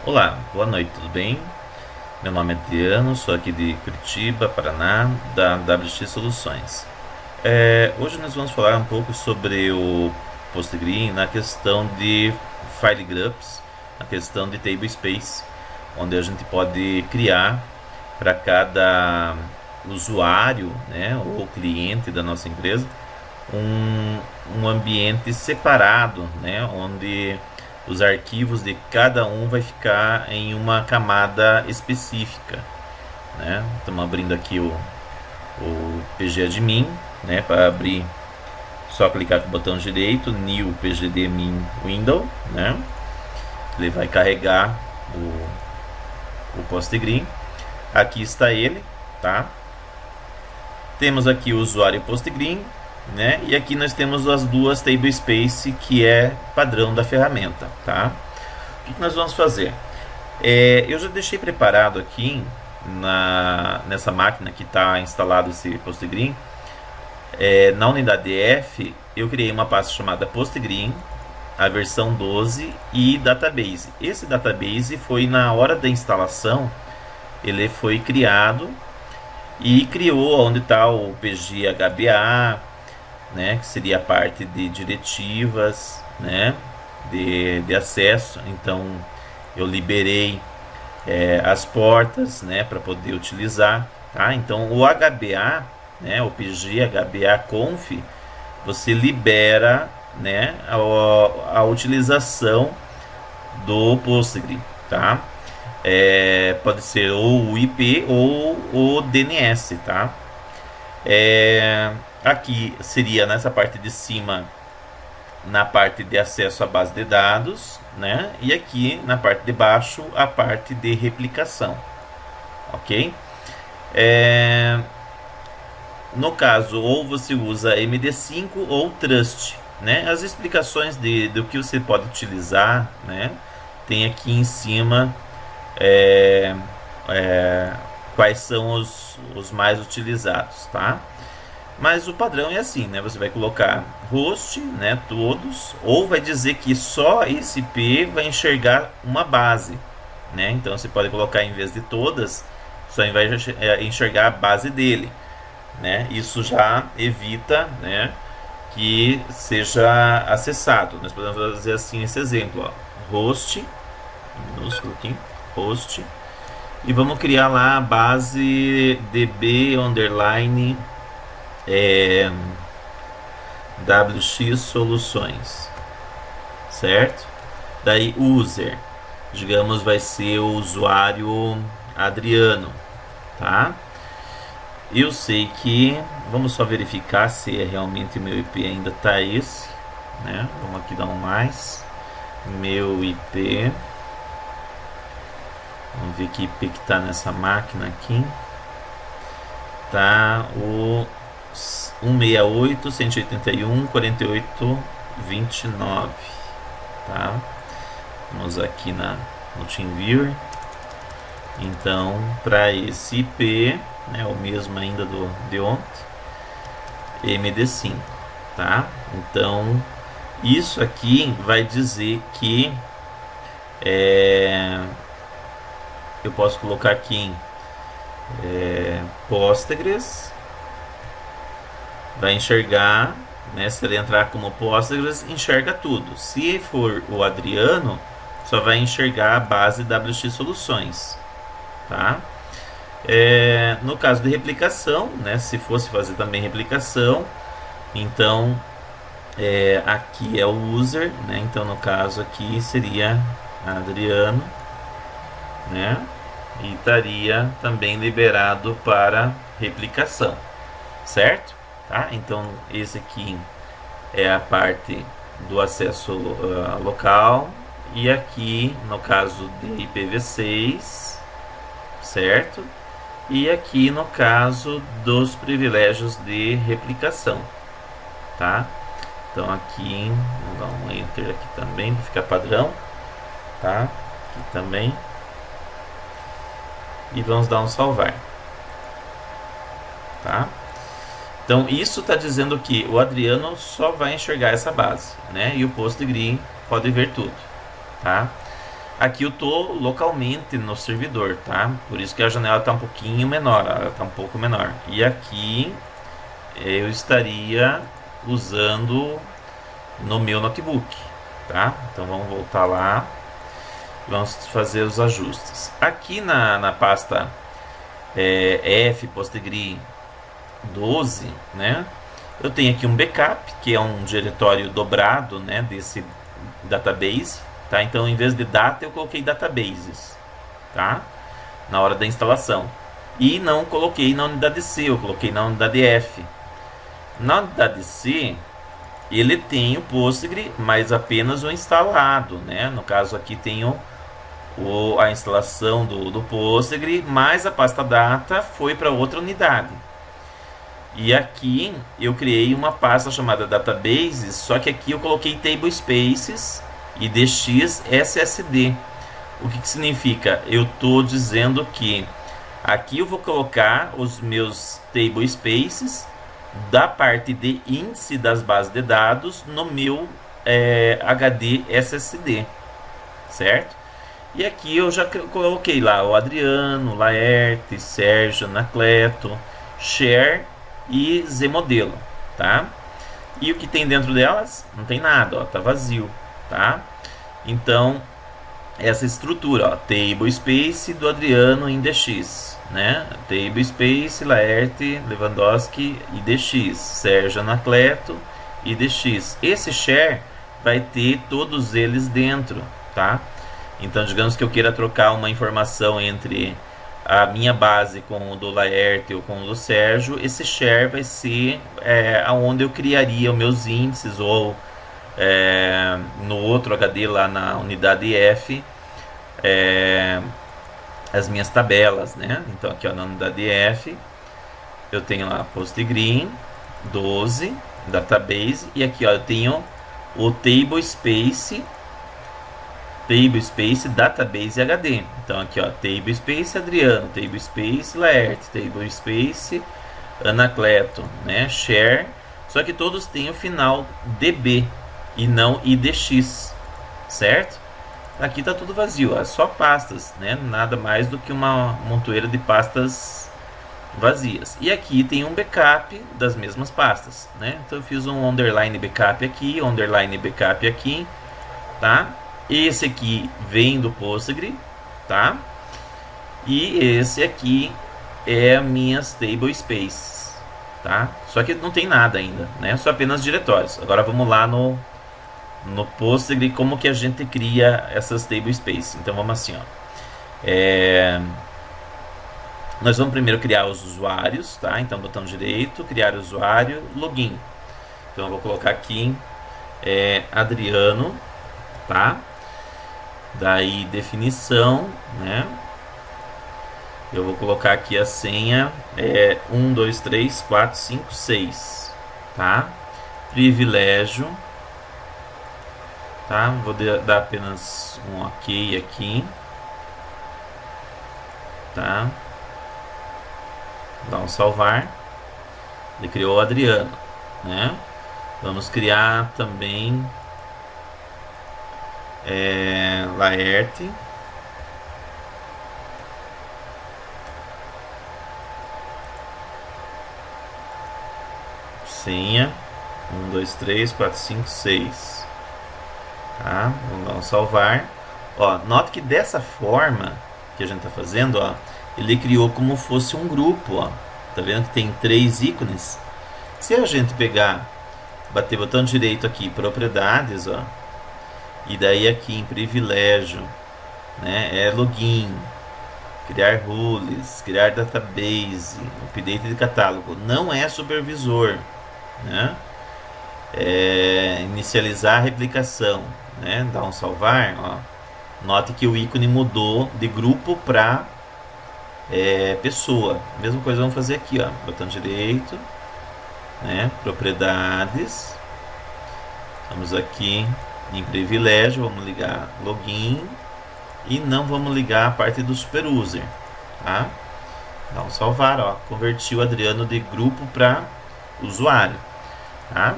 Olá, boa noite, tudo bem? Meu nome é Adriano, sou aqui de Curitiba, Paraná, da WX Soluções. Hoje nós vamos falar um pouco sobre o Postgre na questão de file groups, na questão de table space, onde a gente pode criar para cada usuário, né, ou cliente da nossa empresa, um ambiente separado, né, onde os arquivos de cada um vai ficar em uma camada específica, né? Estamos abrindo aqui o PGAdmin, né? Para abrir, só clicar com o botão direito, New PGAdmin Window, né? Ele vai carregar o Postgre. Aqui está ele, tá? Temos aqui o usuário Postgre, né? E aqui nós temos as duas table space, que é padrão da ferramenta, tá? O que nós vamos fazer? Eu já deixei preparado aqui nessa máquina que está instalado esse Postgre. Na unidade F eu criei uma pasta chamada Postgre, a versão 12 e database. Esse database foi na hora da instalação, ele foi criado e criou onde está o PGHBA, né, que seria a parte de diretivas, né, de acesso. Então eu liberei as portas, né, para poder utilizar, tá? Então o HBA, né, o PGHBA Conf, você libera, né, a utilização do Postgre, tá? Pode ser ou o IP ou o DNS, tá? Aqui seria nessa parte de cima, na parte de acesso à base de dados, né? E aqui na parte de baixo, a parte de replicação, ok? No caso, ou você usa MD5 ou Trust, né? As explicações do que você pode utilizar, né? Tem aqui em cima quais são os mais utilizados, tá? Mas o padrão é assim, né? Você vai colocar host, né? Todos, ou vai dizer que só esse IP vai enxergar uma base, né? Então você pode colocar, em vez de todas, só vai enxergar a base dele, né? Isso já evita, né, que seja acessado. Nós podemos fazer assim esse exemplo, ó. Host, minúsculo aqui, host, e vamos criar lá a base db underline WX Soluções, certo? Daí user, digamos, vai ser o usuário Adriano, tá? Eu sei que, vamos só verificar se realmente o meu IP ainda tá esse, né? Vamos aqui dar um mais, meu IP, vamos ver que IP que tá nessa máquina aqui, tá o 168.181.48.29, tá? Vamos aqui no TeamViewer. Então, para esse IP, né, o mesmo ainda de ontem, MD5, tá? Então, isso aqui vai dizer que eu posso colocar aqui Postgres, vai enxergar, né? Se ele entrar como Postgres, enxerga tudo. Se for o Adriano, só vai enxergar a base WX Soluções, tá? No caso de replicação, né? Se fosse fazer também replicação, então aqui é o user, né? Então no caso aqui seria Adriano, né? E estaria também liberado para replicação, certo? Tá? Então esse aqui é a parte do acesso local, e aqui no caso de IPv6, certo? E aqui no caso dos privilégios de replicação, tá? Então aqui, vamos dar um enter aqui também para ficar padrão, tá? Aqui também. E vamos dar um salvar, tá? Então isso está dizendo que o Adriano só vai enxergar essa base, né? E o Postgre pode ver tudo, tá? Aqui eu tô localmente no servidor, tá? Por isso que a janela está um pouquinho menor, ela está um pouco menor. E aqui eu estaria usando no meu notebook, tá? Então vamos voltar lá, vamos fazer os ajustes. Aqui na pasta F Postgre 12, né? Eu tenho aqui um backup, que é um diretório dobrado, né, desse database, tá? Então, em vez de data, eu coloquei databases, tá? Na hora da instalação. E não coloquei na unidade C, eu coloquei na unidade F. Na unidade C, ele tem o Postgre, mas apenas o instalado, né? No caso aqui tem a instalação do Postgre, mas a pasta data foi para outra unidade. E aqui eu criei uma pasta chamada databases, só que aqui eu coloquei tablespaces e dx_ssd. O que significa? Eu estou dizendo que aqui eu vou colocar os meus tablespaces da parte de índice das bases de dados no meu HD SSD, certo? E aqui eu já coloquei lá o Adriano, Laerte, Sérgio, Anacleto, Share e Zmodelo, tá? E o que tem dentro delas? Não tem nada, ó, tá vazio, tá? Então, essa estrutura, ó, tablespace do Adriano em DX, né? Tablespace, Laerte, Lewandowski e DX, Sérgio Anacleto e DX. Esse share vai ter todos eles dentro, tá? Então, digamos que eu queira trocar uma informação entre a minha base com o do Laerte ou com o do Sérgio, esse share vai ser aonde eu criaria os meus índices, ou no outro HD lá na unidade F, as minhas tabelas, né? Então aqui, ó, na unidade F eu tenho lá Postgre 12 database, e aqui, ó, eu tenho o tablespace database HD. Então aqui, ó, tablespace Adriano, tablespace Laerte, tablespace Anacleto, né, share, só que todos têm o final DB e não IDX, certo? Aqui tá tudo vazio, ó, só pastas, né, nada mais do que uma montoeira de pastas vazias. E aqui tem um backup das mesmas pastas, né? Então eu fiz um underline backup aqui, underline backup aqui, tá? Esse aqui vem do Postgre, tá? E esse aqui é minhas tablespaces, tá? Só que não tem nada ainda, né? Só apenas diretórios. Agora vamos lá no Postgre, como que a gente cria essas tablespaces. Então vamos assim, ó. Nós vamos primeiro criar os usuários, tá? Então botão direito, criar usuário, login. Então eu vou colocar aqui Adriano, tá? Daí definição, né? Eu vou colocar aqui a senha 1, 2, 3, 4, 5, 6, tá? Privilégio, tá? Vou dar apenas um OK aqui, tá? Dá um salvar. Ele criou o Adriano, né? Vamos criar também Laerte, senha 1, 2, 3, 4, 5, 6, tá? Vamos dar um salvar. Ó, nota que dessa forma que a gente tá fazendo, ó, ele criou como fosse um grupo, ó. Tá vendo que tem 3 ícones? Se a gente pegar, bater botão direito aqui, propriedades, ó, e daí aqui em privilégio, né, login, criar rules, criar database, update de catálogo, não é supervisor, né? Inicializar a replicação, né? Dá um salvar, ó. Note que o ícone mudou de grupo para pessoa. Mesma coisa vamos fazer aqui, ó. Botão direito, né? Propriedades. Vamos aqui em privilégio, vamos ligar login e não vamos ligar a parte do super user, tá? Dá um salvar, ó. Converti o Adriano de grupo para usuário, tá?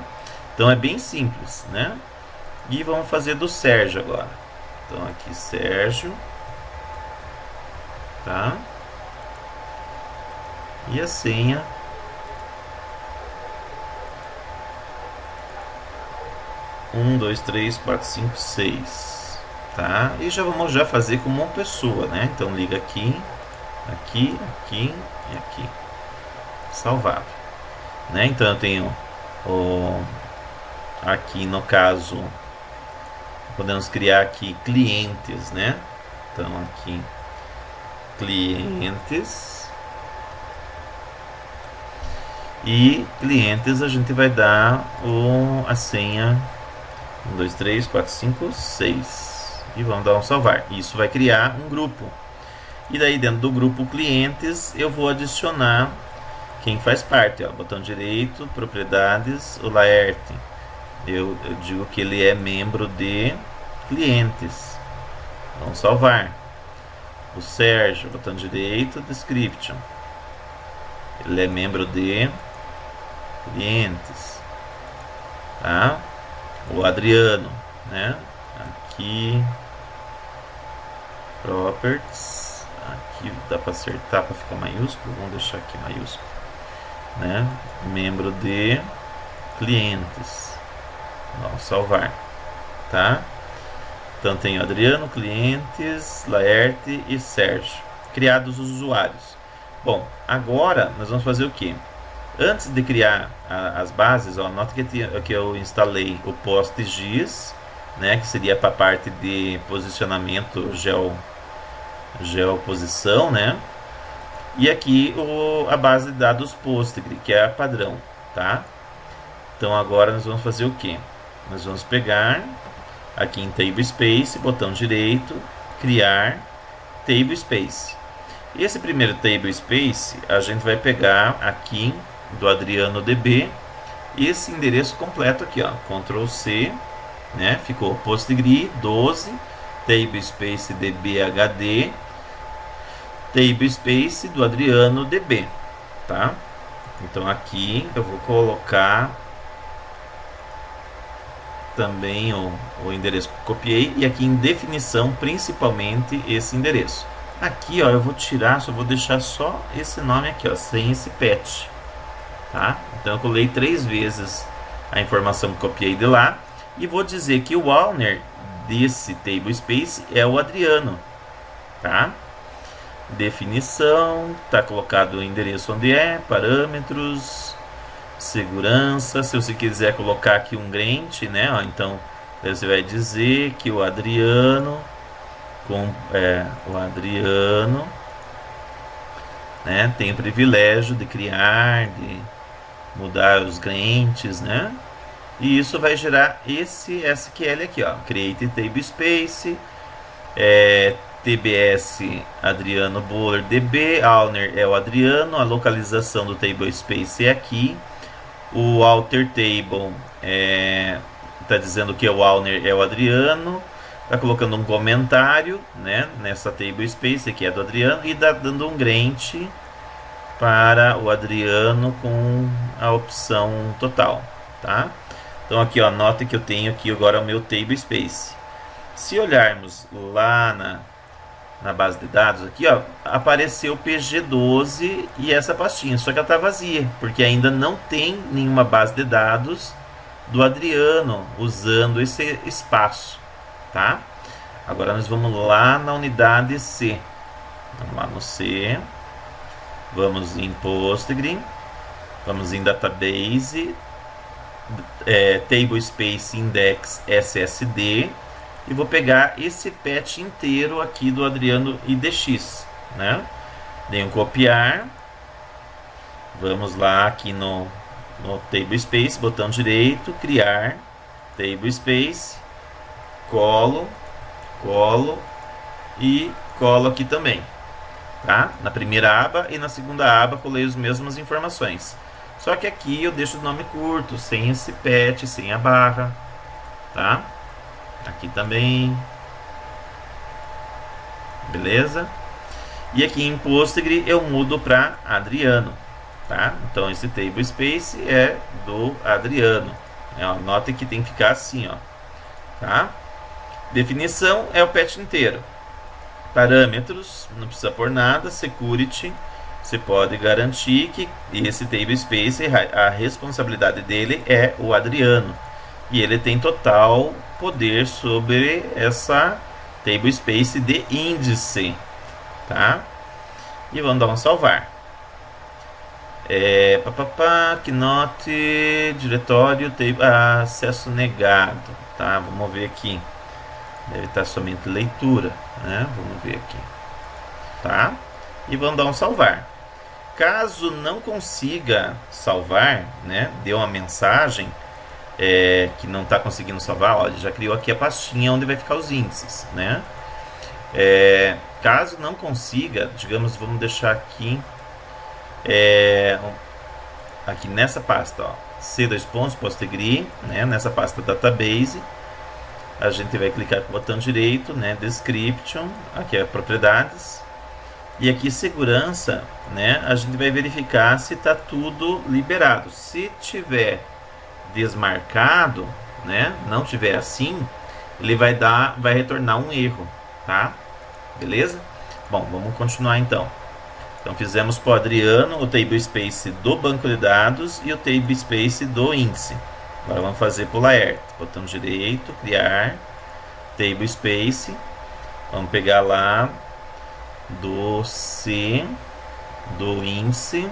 Então é bem simples, né? E vamos fazer do Sérgio agora. Então aqui Sérgio, tá? E a senha um, dois, três, quatro, cinco, seis, tá? E já vamos fazer como uma pessoa, né? Então liga aqui, aqui, aqui e aqui, salvado, né? Então eu tenho aqui no caso podemos criar aqui clientes, né? Então aqui clientes, e clientes a gente vai dar a senha 1, 2, 3, 4, 5, 6 e vamos dar um salvar. Isso vai criar um grupo, e daí dentro do grupo clientes eu vou adicionar quem faz parte, ó, botão direito, propriedades, o Laerte, eu digo que ele é membro de clientes, vamos salvar. O Sérgio, botão direito, description, ele é membro de clientes, tá? O Adriano, né? Aqui properties, aqui dá para acertar para ficar maiúsculo, vamos deixar aqui maiúsculo, né? Membro de clientes, vamos salvar, tá? Então tem o Adriano, clientes, Laerte e Sérgio, criados os usuários. Bom, agora nós vamos fazer o que? Antes de criar as bases, ó, nota que eu instalei o PostGIS, né, que seria para a parte de posicionamento, geoposição, né? E aqui a base de dados Postgre, que é a padrão, tá? Então agora nós vamos fazer o que? Nós vamos pegar aqui em Table Space, botão direito, criar Table Space. E esse primeiro Table Space a gente vai pegar aqui do Adriano DB, esse endereço completo aqui, ó, Ctrl C, né? Ficou Postgre 12 Table Space DB HD Table Space do Adriano DB, tá? Então aqui eu vou colocar também o endereço que eu copiei, e aqui em definição principalmente esse endereço. Aqui, ó, eu vou tirar, só vou deixar só esse nome aqui, ó, sem esse patch, tá? Então eu colei 3 vezes a informação que copiei de lá, e vou dizer que o owner desse Table Space é o Adriano, tá? Definição, tá colocado o endereço onde é, parâmetros, segurança. Se você quiser colocar aqui um grant, né, ó, então você vai dizer que o Adriano né, tem o privilégio de criar, de mudar os grants, né? E isso vai gerar esse SQL aqui, ó, create table space, TBS Adriano Bowler DB, owner é o Adriano, a localização do table space é aqui, o alter table está dizendo que o owner é o Adriano, está colocando um comentário, né, nessa table space aqui é do Adriano, e está dando um grant para o Adriano com a opção total, tá? Então aqui, ó, nota que eu tenho aqui agora o meu table space. Se olharmos lá na base de dados aqui, ó, apareceu PG12 e essa pastinha, só que ela está vazia, porque ainda não tem nenhuma base de dados do Adriano usando esse espaço, tá? Agora nós vamos lá na unidade C, vamos lá no C, vamos em Postgre, vamos em Database, Table Space Index SSD, e vou pegar esse patch inteiro aqui do Adriano IDX, né? Dei um copiar, vamos lá aqui no Table Space, botão direito, criar Table Space, colo e colo aqui também, tá? Na primeira aba e na segunda aba colei as mesmas informações, só que aqui eu deixo o nome curto, sem esse patch, sem a barra, tá? Aqui também, beleza? E aqui em Postgre eu mudo para Adriano, tá? Então esse table space é do Adriano, Note que tem que ficar assim, ó, tá? Definição é o patch inteiro. Parâmetros, não precisa pôr nada. Security, você pode garantir que esse table space, a responsabilidade dele é o Adriano. E ele tem total poder sobre essa table space de índice, tá? E vamos dar um salvar. Keynote, diretório, acesso negado, tá? Vamos ver aqui. Deve estar somente leitura, né? Vamos ver aqui, tá? E vamos dar um salvar. Caso não consiga salvar, né? Deu uma mensagem que não está conseguindo salvar, olha, já criou aqui a pastinha onde vai ficar os índices, né? Caso não consiga, digamos, vamos deixar aqui aqui nessa pasta, ó, C2.PostgreSQL, né? Nessa pasta database, a gente vai clicar com o botão direito, né? Description, aqui é propriedades, e aqui segurança, né? A gente vai verificar se está tudo liberado. Se tiver desmarcado, né? Não tiver assim, ele vai retornar um erro, tá? Beleza? Bom, vamos continuar então. Então fizemos para o Adriano o table space do banco de dados e o table space do índice. Agora vamos fazer para o Laerte. Botão direito, criar table space. Vamos pegar lá do C, do índice,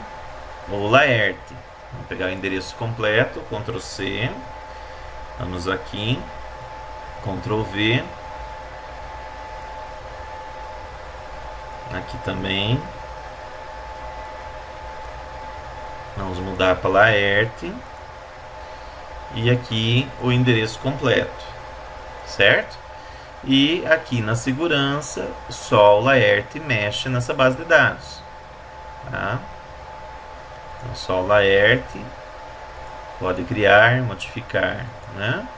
o Laerte. Vamos pegar o endereço completo, Ctrl C. Vamos aqui, Ctrl V. Aqui também. Vamos mudar para Laerte. E aqui o endereço completo, certo? E aqui na segurança, só o Laerte mexe nessa base de dados, tá? Então, só o Laerte pode criar, modificar, né?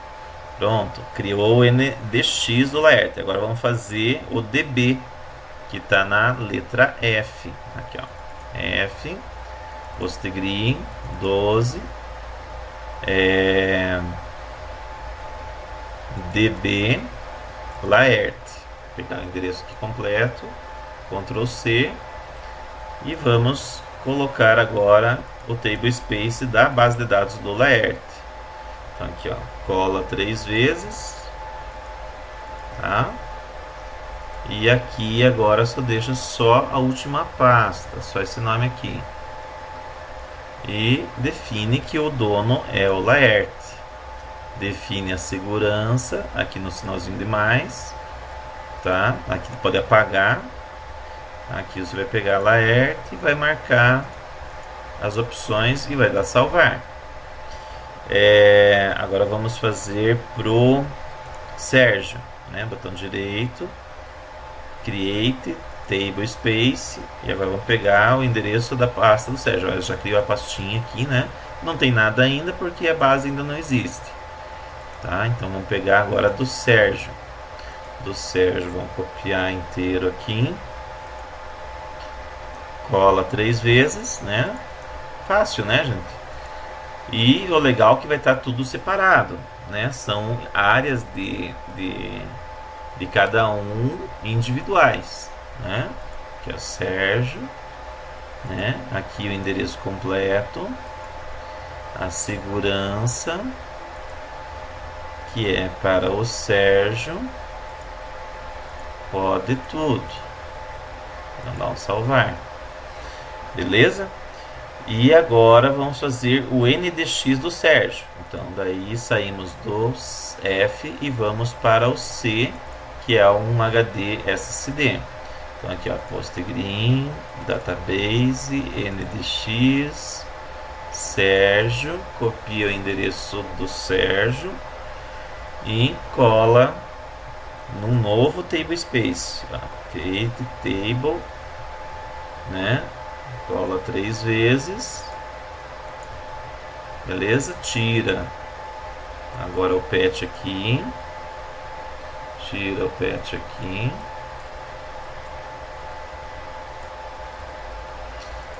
Pronto, criou o NDX do Laerte. Agora vamos fazer o DB, que está na letra F. Aqui, ó, F, PostgreSQL 12, DB Laerte. Vou pegar o endereço aqui completo, Ctrl C, e vamos colocar agora o table space da base de dados do Laerte. Então aqui, ó, cola 3 vezes, tá? E aqui agora só deixa só a última pasta, só esse nome aqui. E define que o dono é o Laerte. Define a segurança aqui no sinalzinho de mais, tá? Aqui pode apagar. Aqui você vai pegar Laerte e vai marcar as opções e vai dar salvar. Agora vamos fazer pro Sérgio, né? Botão direito, Create Table Space, e agora vamos pegar o endereço da pasta do Sérgio. Eu já criou a pastinha aqui, né? Não tem nada ainda porque a base ainda não existe, tá? Então vamos pegar agora do Sérgio. Do Sérgio vamos copiar inteiro aqui, cola 3 vezes, né? Fácil, né, gente? E o legal é que vai estar tudo separado, né? São áreas de cada um individuais, né? Aqui é o Sérgio, né? Aqui o endereço completo, a segurança, que é para o Sérgio, pode tudo. Vamos dar um salvar, beleza? E agora vamos fazer o NDX do Sérgio. Então daí saímos do F e vamos para o C, que é um HD SSD. Então aqui, ó, PostgreSQL, Database, NDX, Sérgio, copia o endereço do Sérgio e cola num novo table space, ó, create table, né? Cola 3 vezes, beleza? Tira agora o patch aqui, tira o patch aqui,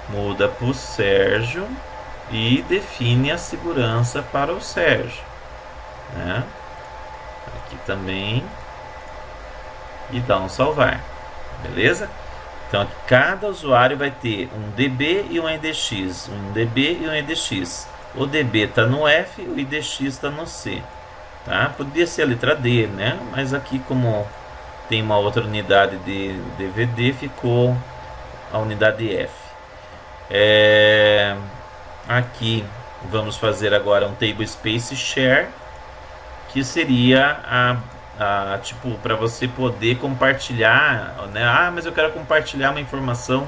muda para o Sérgio e define a segurança para o Sérgio, né? Aqui também e dá um salvar, beleza? Então aqui, cada usuário vai ter um DB e um IDX, um DB e um IDX. O DB está no F, o IDX está no C, tá? Podia ser a letra D, né? Mas aqui, como tem uma outra unidade de DVD, ficou a unidade F. Aqui vamos fazer agora um table space share, que seria tipo, para você poder compartilhar, né? Ah, mas eu quero compartilhar uma informação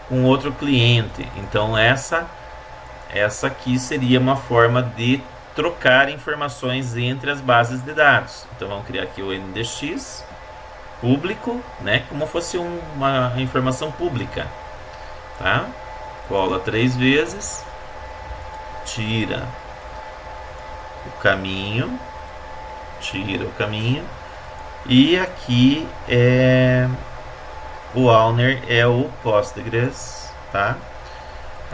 com outro cliente. Então essa aqui seria uma forma de trocar informações entre as bases de dados. Então vamos criar aqui o NDX público, né? Como fosse uma informação pública, tá? Cola 3 vezes, tira o caminho, e aqui o owner é o Postgres, tá?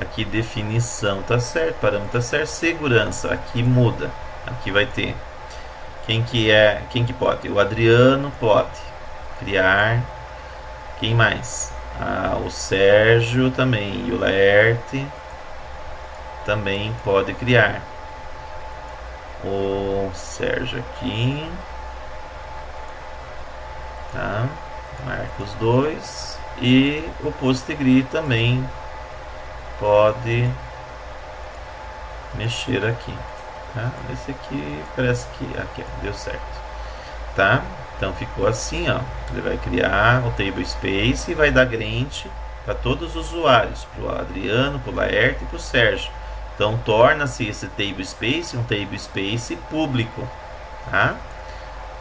Aqui definição tá certo, parâmetro tá certo, segurança aqui muda, aqui vai ter quem que pode, o Adriano pode criar, quem mais? O Sérgio também, e o Laerte também pode criar. O Sérgio aqui, tá? Marca os dois, e o Postgre também pode mexer aqui, tá? Esse aqui parece que aqui deu certo, tá? Então ficou assim, ó. Ele vai criar o table space e vai dar grant para todos os usuários, para o Adriano, para o Laerte e para o Sérgio. Então torna-se esse table space um table space público, tá?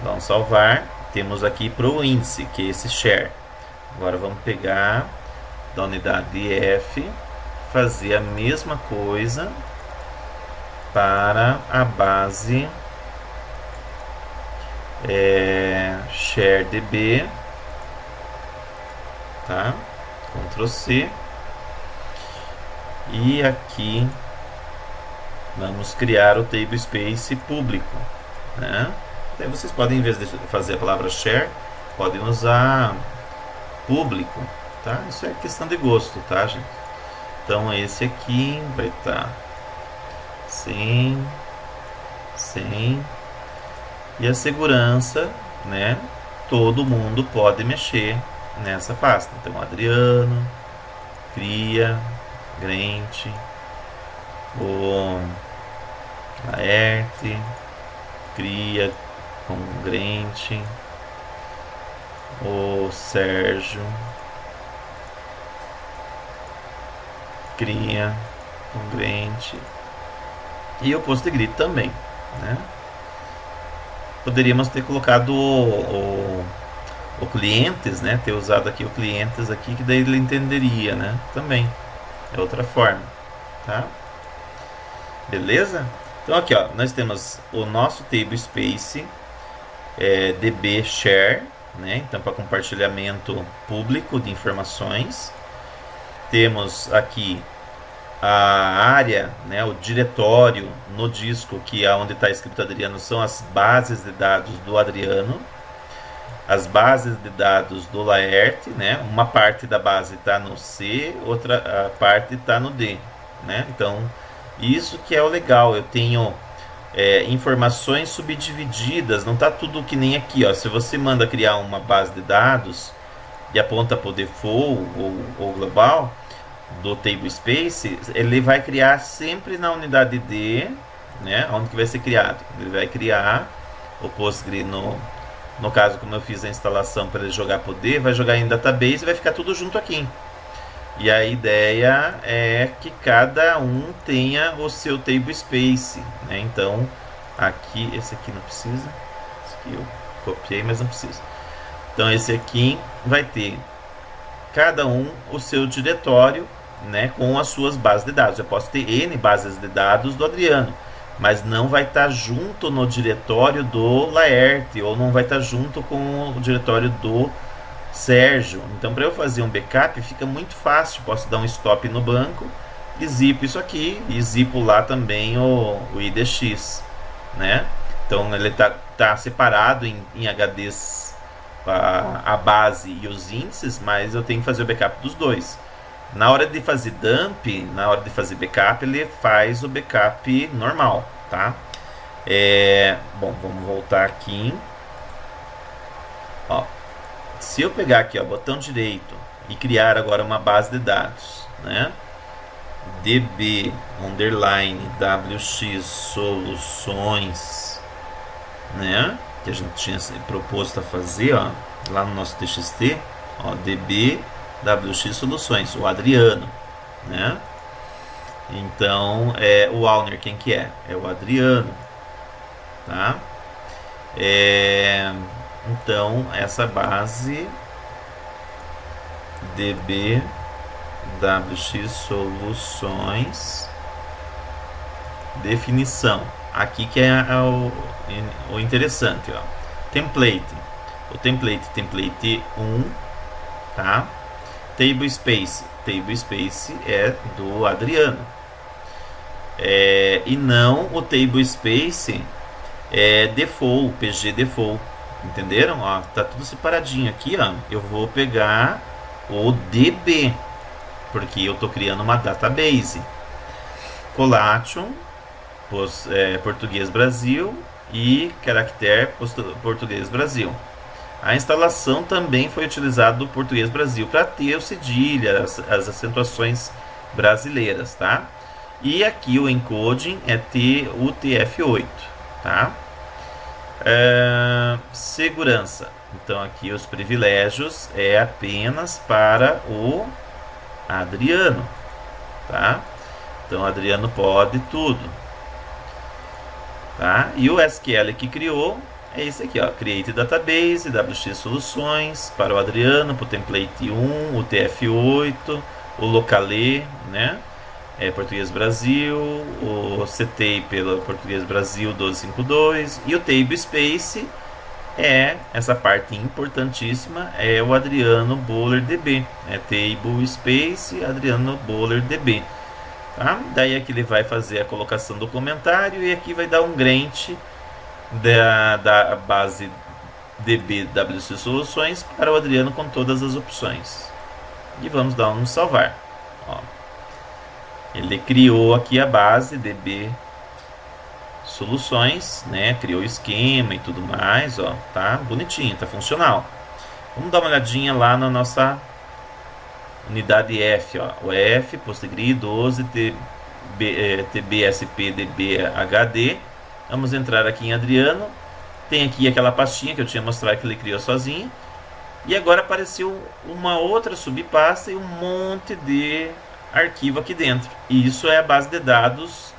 Vamos salvar. Temos aqui para o índice, que é esse share. Agora vamos pegar da unidade F, fazer a mesma coisa para a base share db, tá? Ctrl C, e aqui vamos criar o table space público, né? Daí vocês podem, em vez de fazer a palavra share, podem usar público, tá? Isso é questão de gosto, tá, gente? Então esse aqui vai estar sem, e a segurança, né? Todo mundo pode mexer nessa pasta. Então Adriano cria grant, o Laerte cria com grant, o Sérgio cria com grant, e o Postgre também, né? Poderíamos ter colocado o clientes, né? Ter usado aqui o clientes aqui, que daí ele entenderia, né? Também é outra forma, tá? Beleza? Então aqui, ó, nós temos o nosso table space db share, né? Então para compartilhamento público de informações. Temos aqui a área, né, o diretório no disco, que é onde está escrito Adriano, são as bases de dados do Adriano, as bases de dados do Laerte, né? Uma parte da base está no C, outra parte está no D, né? Então isso que é o legal, eu tenho informações subdivididas, não está tudo que nem aqui, ó. Se você manda criar uma base de dados e aponta para o default ou global do table space, ele vai criar sempre na unidade D, né, onde que vai ser criado. Ele vai criar o Postgre no caso, como eu fiz a instalação para ele jogar para o D, vai jogar em database e vai ficar tudo junto aqui. E a ideia é que cada um tenha o seu table space, né? Então aqui, esse aqui não precisa, esse aqui eu copiei, mas não precisa. Então esse aqui vai ter cada um o seu diretório, né, com as suas bases de dados. Eu posso ter N bases de dados do Adriano, mas não vai estar junto no diretório do Laerte, ou não vai estar junto com o diretório do Sérgio. Então para eu fazer um backup fica muito fácil. Posso dar um stop no banco e zipo isso aqui, e zipo lá também o IDX, né? Então ele tá separado em HDs a base e os índices, mas eu tenho que fazer o backup dos dois. Na hora de fazer dump, na hora de fazer backup, ele faz o backup normal, tá? Bom, vamos voltar aqui. Ó, se eu pegar aqui, ó, botão direito e criar agora uma base de dados, né? db underline wx soluções, né? Que a gente tinha proposto a fazer, ó, lá no nosso txt, ó, db wx soluções, o Adriano, né? Então, o owner quem que é? É o Adriano, tá? Então, essa base db wx soluções, definição. Aqui que é o interessante, ó. Template. O template 1, tá? Table space é do Adriano. E não o table space default, PG default. Entenderam? Ó, tá tudo separadinho aqui, ó. Eu vou pegar o DB, porque eu estou criando uma database. Collation, português Brasil e caractere português Brasil. A instalação também foi utilizada do português Brasil para ter o cedilha, as acentuações brasileiras, tá? E aqui o encoding é UTF-8, tá? Segurança. Então aqui os privilégios é apenas para o Adriano, tá? Então o Adriano pode tudo, tá? E o SQL que criou é esse aqui, ó, create database, wx soluções para o Adriano, para o template 1, o TF8, o locale, né? Português Brasil, o CT pelo Português Brasil 1252 e o table space essa parte importantíssima, é o Adriano Bowler DB, table space Adriano Bowler DB, tá? Daí aqui ele vai fazer a colocação do comentário e aqui vai dar um grant da base DB WC Soluções para o Adriano com todas as opções. E vamos dar um salvar. Ó, ele criou aqui a base DB Soluções, né? Criou o esquema e tudo mais, ó, tá bonitinho, tá funcional. Vamos dar uma olhadinha lá na nossa unidade F, ó, o F, PostgreSQL 12 TBSP DB HD. Vamos entrar aqui em Adriano. Tem aqui aquela pastinha que eu tinha mostrado que ele criou sozinho. E agora apareceu uma outra subpasta e um monte de arquivo aqui dentro. E isso é a base de dados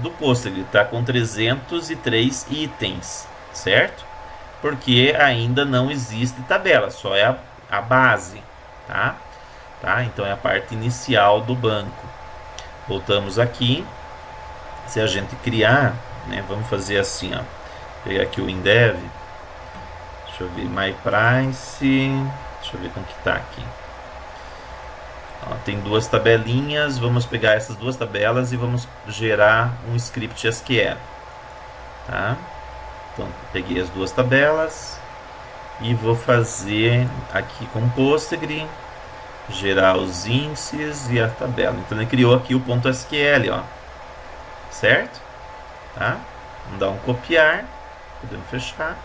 do Postgre, tá com 303 itens, certo? Porque ainda não existe tabela, só é a base, tá? Então é a parte inicial do banco. Voltamos aqui. Se a gente criar, né, vamos fazer assim, ó, pegar aqui o InDev, deixa eu ver, MyPrice, deixa eu ver como que tá aqui. Ó, tem duas tabelinhas, vamos pegar essas duas tabelas e vamos gerar um script SQL, tá? Então, peguei as duas tabelas e vou fazer aqui com Postgre, gerar os índices e a tabela. Então, ele criou aqui o ponto .sql, ó, certo? Tá? Vamos dar um copiar, podemos fechar.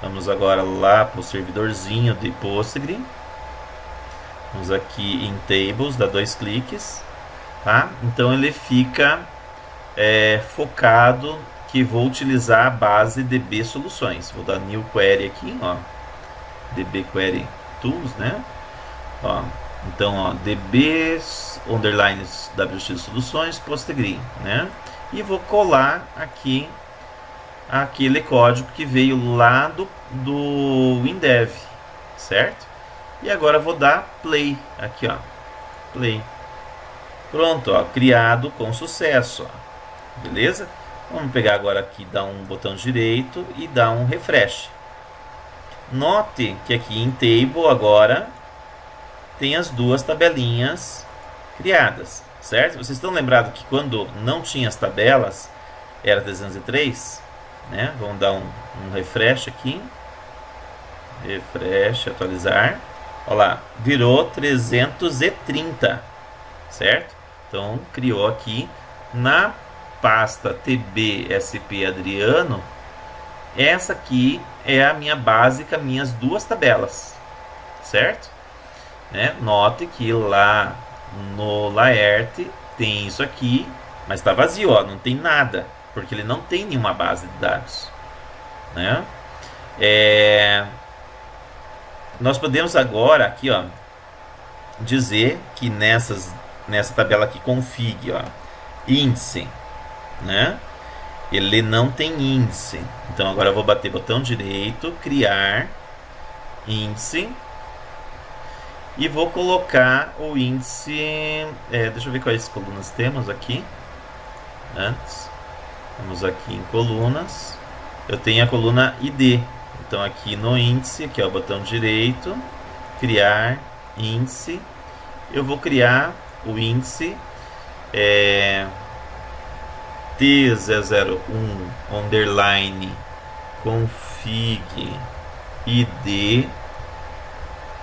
Vamos agora lá para o servidorzinho de Postgre. Vamos aqui em Tables, dá 2 cliques, tá? Então ele fica focado que vou utilizar a base DB Soluções. Vou dar New Query aqui, ó, DB Query Tools, né? Ó, então, ó, DB underline WX Soluções Postgre, né? E vou colar aqui aquele código que veio lá do InDev, certo? E agora vou dar play aqui, ó, play. Pronto, ó, criado com sucesso, ó. Beleza? Vamos pegar agora aqui, dar um botão direito e dar um refresh. Note que aqui em Table agora tem as duas tabelinhas criadas, certo? Vocês estão lembrados que quando não tinha as tabelas era 303, né? Vamos dar um refresh aqui. refresh, atualizar. Olha lá, virou 330, certo? Então criou aqui na pasta TBSP Adriano. Essa aqui é a minha básica, minhas duas tabelas, certo? Né? Note que lá no Laerte tem isso aqui, mas está vazio, ó, não tem nada, porque ele não tem nenhuma base de dados, né? Nós podemos agora aqui, ó, dizer que nessa tabela aqui config, ó, índice, né? Ele não tem índice. Então agora eu vou bater botão direito, criar índice, e vou colocar o índice. Deixa eu ver quais colunas temos aqui. Antes, vamos aqui em colunas. Eu tenho a coluna ID. Então aqui no índice, aqui ó, botão direito, criar índice. Eu vou criar o índice T001 underline config id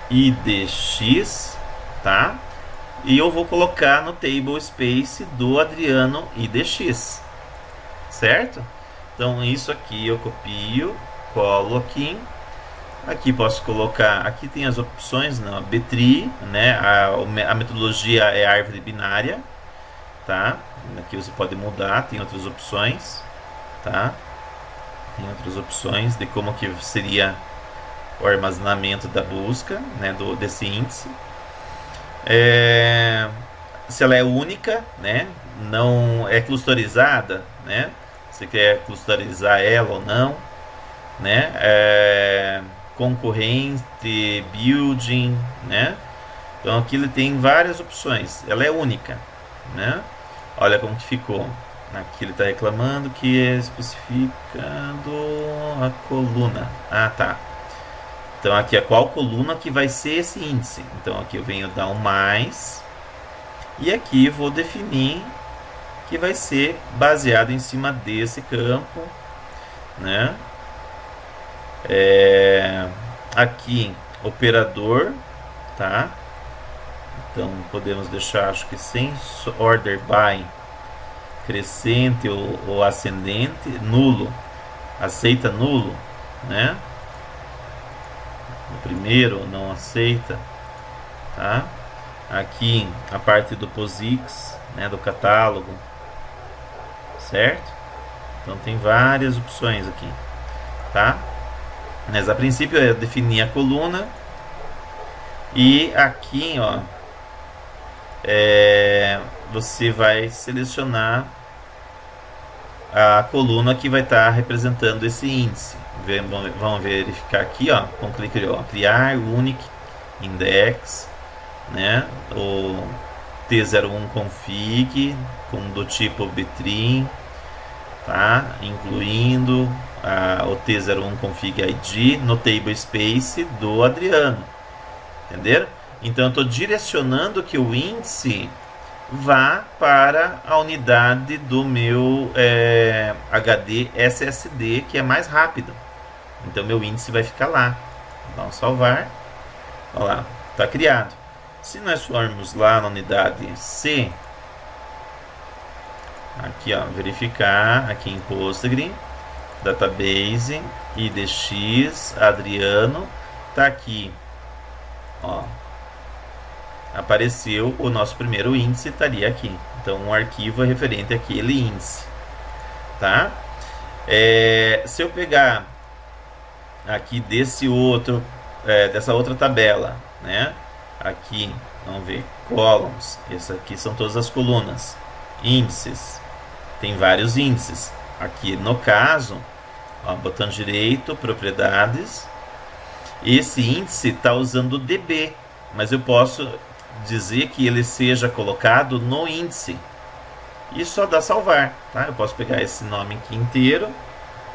idx, tá? E eu vou colocar no table space do Adriano idx, certo? Então isso aqui eu copio, colo aqui. Aqui posso colocar, aqui tem as opções, não, B-tree, né? A metodologia é árvore binária, tá? Aqui você pode mudar, tem outras opções, tá? Tem outras opções de como que seria o armazenamento da busca, né, desse índice. Se ela é única, né, não é clusterizada, né? Você quer clusterizar ela ou não, né? Concorrente, building, né? Então aqui ele tem várias opções. Ela é única, né? Olha como que ficou. Aqui ele está reclamando que é especificando a coluna. Ah, tá. Então aqui é qual coluna que vai ser esse índice. Então aqui eu venho dar um mais. E aqui vou definir que vai ser baseado em cima desse campo, né? Aqui operador, tá? Então podemos deixar, acho que sem order by, crescente ou ascendente, nulo, aceita nulo, né? O primeiro não aceita, tá? Aqui a parte do POSIX, né, do catálogo, certo? Então tem várias opções aqui, tá? Mas a princípio eu defini a coluna. E aqui, ó, você vai selecionar a coluna que vai estar representando esse índice. Vamos verificar aqui, ó, com clique, ó, criar unique index, né? O T01 config do tipo B-tree, tá? Incluindo o T01 config ID no table space do Adriano. Entenderam? Então eu estou direcionando que o índice vá para a unidade do meu HD SSD, que é mais rápido. Então meu índice vai ficar lá. Vamos salvar. Olha lá, está criado. Se nós formos lá na unidade C, aqui ó, verificar aqui em Postgre, database, IDX, Adriano, tá aqui, ó, apareceu o nosso primeiro índice, estaria aqui. Então um arquivo é referente àquele índice, tá? Se eu pegar aqui desse outro, dessa outra tabela, né? Aqui, vamos ver, columns, essas aqui são todas as colunas, índices, tem vários índices. Aqui no caso, ó, botão direito, propriedades, esse índice está usando DB, mas eu posso dizer que ele seja colocado no índice e só dá salvar, tá? Eu posso pegar esse nome aqui inteiro,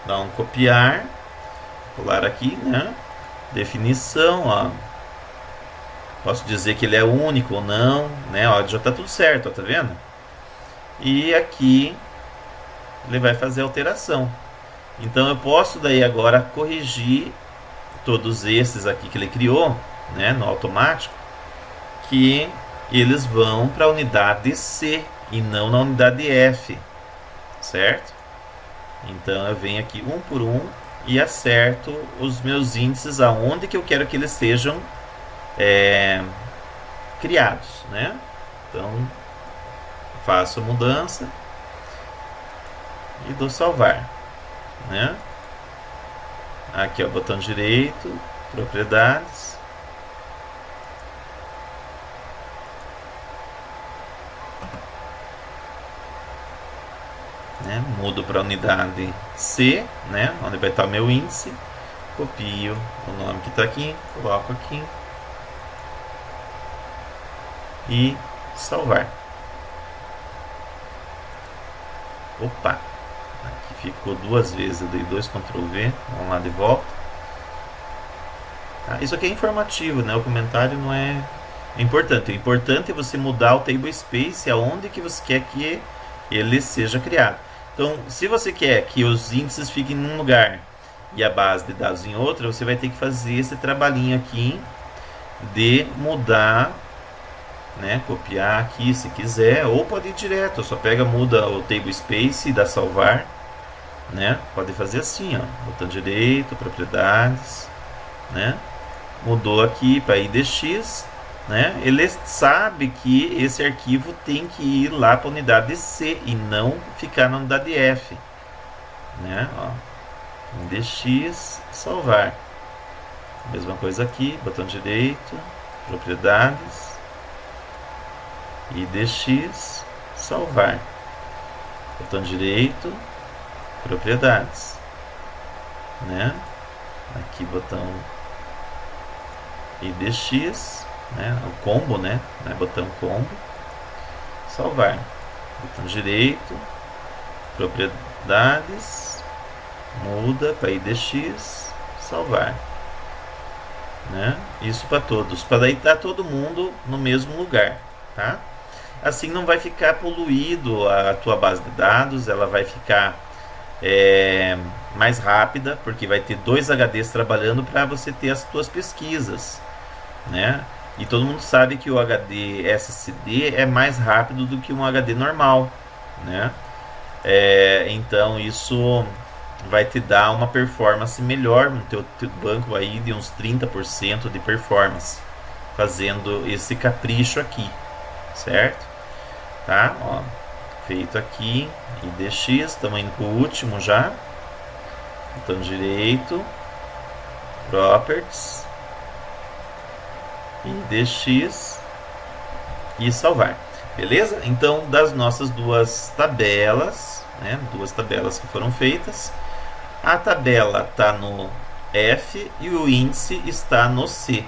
dar um copiar, colar aqui, né? Definição, ó. Posso dizer que ele é único ou não, né? Ó, já está tudo certo, ó, tá vendo? E aqui ele vai fazer a alteração. Então eu posso daí agora corrigir todos esses aqui que ele criou, né, no automático, que eles vão para a unidade C e não na unidade F, certo? Então eu venho aqui um por um e acerto os meus índices aonde que eu quero que eles sejam criados, né? Então faço a mudança e dou salvar, né? Aqui, ó, botão direito, propriedades, né? Mudo para a unidade C, né? Onde vai estar o meu índice, copio o nome que está aqui, coloco aqui e salvar. Opa, aqui ficou duas vezes, eu dei 2 Ctrl V, vamos lá de volta. Tá? Isso aqui é informativo, né? O comentário não é importante. O importante é você mudar o table space aonde que você quer que ele seja criado. Então, se você quer que os índices fiquem em um lugar e a base de dados em outro, você vai ter que fazer esse trabalhinho aqui de mudar, né, copiar aqui se quiser, ou pode ir direto, só pega, muda o table space e dá salvar, né? Pode fazer assim, ó, botão direito, propriedades, né? Mudou aqui para IDX, né? Ele sabe que esse arquivo tem que ir lá para a unidade C e não ficar na unidade F, né? Ó, IDX, salvar. Mesma coisa aqui, botão direito, propriedades, IDX, salvar. Botão direito, propriedades, né? Aqui botão IDX, né? O combo, né? Botão combo, salvar. Botão direito, propriedades, muda para IDX, salvar, né? Isso para todos, para daí estar todo mundo no mesmo lugar, tá? Assim não vai ficar poluído a tua base de dados, ela vai ficar mais rápida, porque vai ter 2 HDs trabalhando para você ter as tuas pesquisas, né? E todo mundo sabe que o HD SSD é mais rápido do que um HD normal, né? Então isso vai te dar uma performance melhor no teu banco aí, de uns 30% de performance, fazendo esse capricho aqui, certo? Tá? Ó, feito aqui, IDX, estamos indo para o último já, botão direito, Properties, IDX e salvar, beleza? Então, das nossas duas tabelas, né, 2 tabelas que foram feitas, a tabela está no F e o índice está no C.